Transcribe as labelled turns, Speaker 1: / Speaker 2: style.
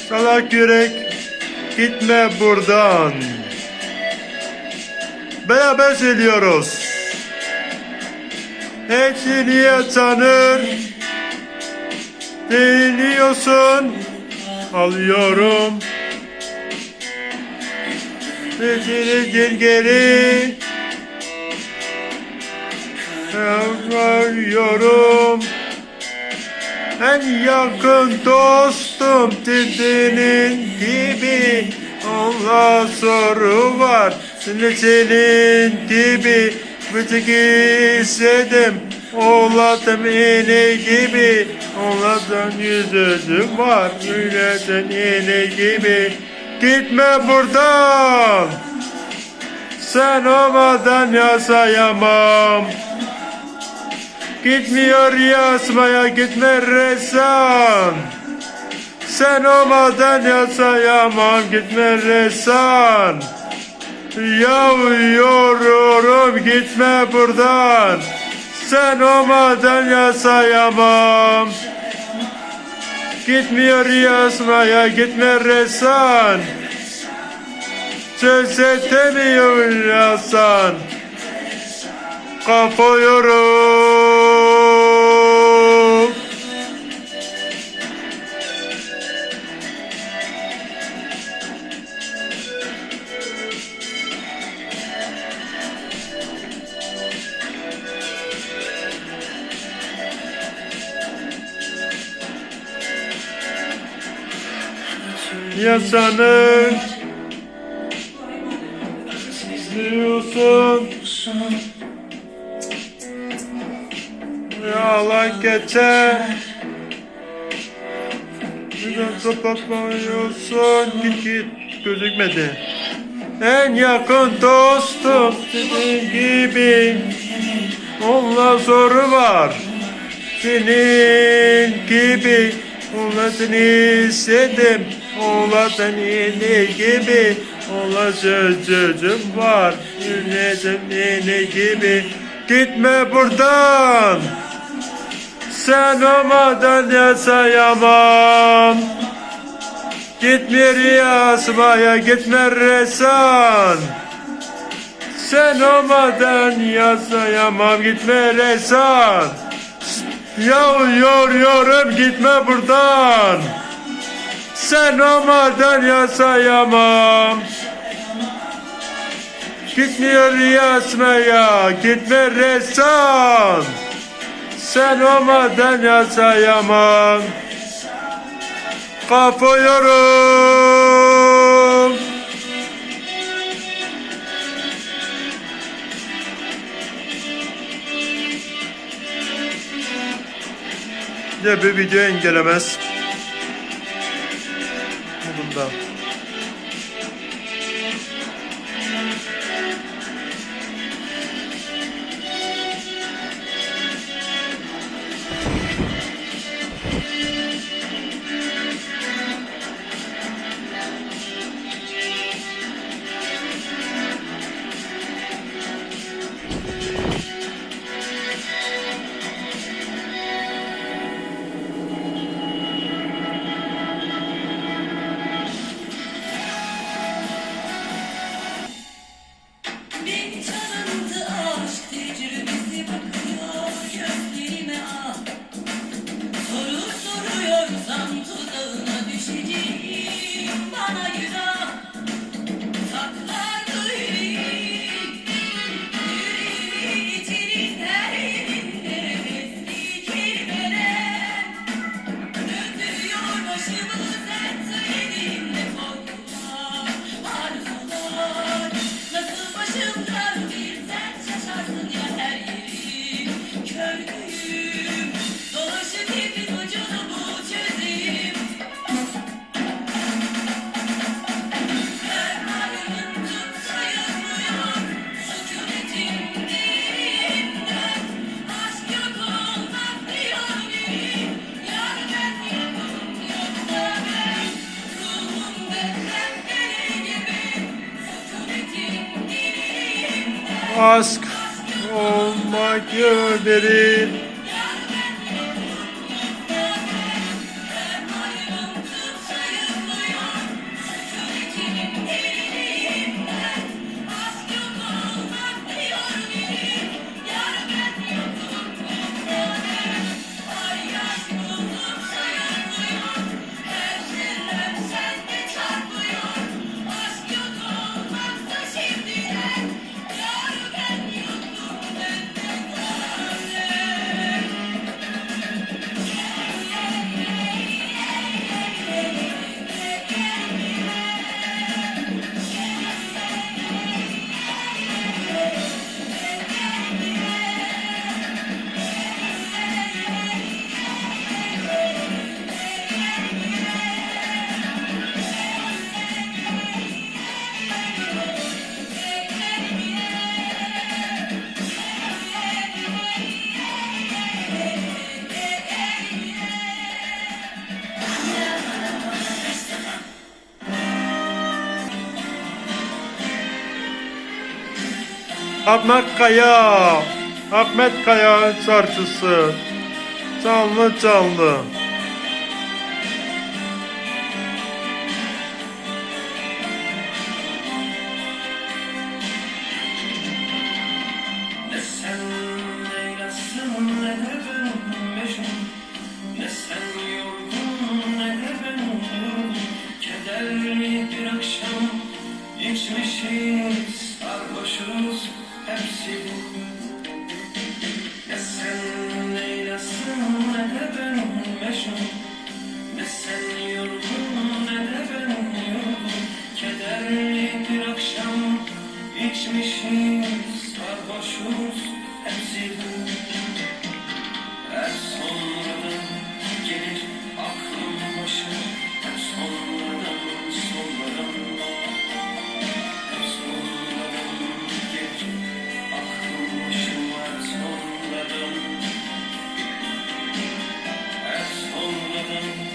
Speaker 1: Salak yürek, gitme buradan. Beraber söylüyoruz. Eti niye tanır? Deniyorsun. Alıyorum. Etini geri. Arıyorum. En yakın dostum dediğinin gibi. Allah soru var. Senin gibi. Bütün istedim. Oğladım iğne gibi. Oğladım yüzüm var. Öylesin iğne gibi. Gitme buradan. Sen olmadan yaşayamam. Gitmiyor yazmaya, gitme ressam. Sen olmadan yaşayamam, gitme ressam. Yavruyorum, gitme buradan. Sen olmadan yaşayamam. Gitmiyor yazmaya, gitme ressam. Söz etemiyor yazsan. Kapıyorum. Yaşanır diyorsun. Yalan geçer. Biraz kapatmıyorsun. Git gözükmedi. En yakın dostum senin gibi. Onunla soru var. Senin gibi. Onunla seni istedim. Onunla seni gibi. Onunla sözüm var. Ne gibi. Gitme buradan. Sen olmadan yaşayamam. Gitme riyasmaya, gitme resan. Sen olmadan yaşayamam, gitme resan. Yorum gitme buradan. Sen olmadan yaşayamam. Gitmiyor yazmaya, gitme ressam. Sen olmadan yaşayamam. Kapıyorum. De bir video engellemez. Bunda. Aşk olmak öderim. Ahmet Kaya. Ahmet Kaya şarkısı. Canlı canlı.
Speaker 2: Ne sen Leyla'sın ne de ben Mecnun. Ne sen yorgun ne de ben yorgun. Kederli bir akşam içmişiz, sarhoşuz hepsi bu. Ne sen Leyla'sın ne de ben Mecnun. Ne sen yorgun ne de ben yorgun. Kederli bir akşam içmişiz, sarhoşuz hepsi bu. Her sonradan gelir aklım başım. Hep sonradan, hep sonradan gelir aklım başım. Hep sonradan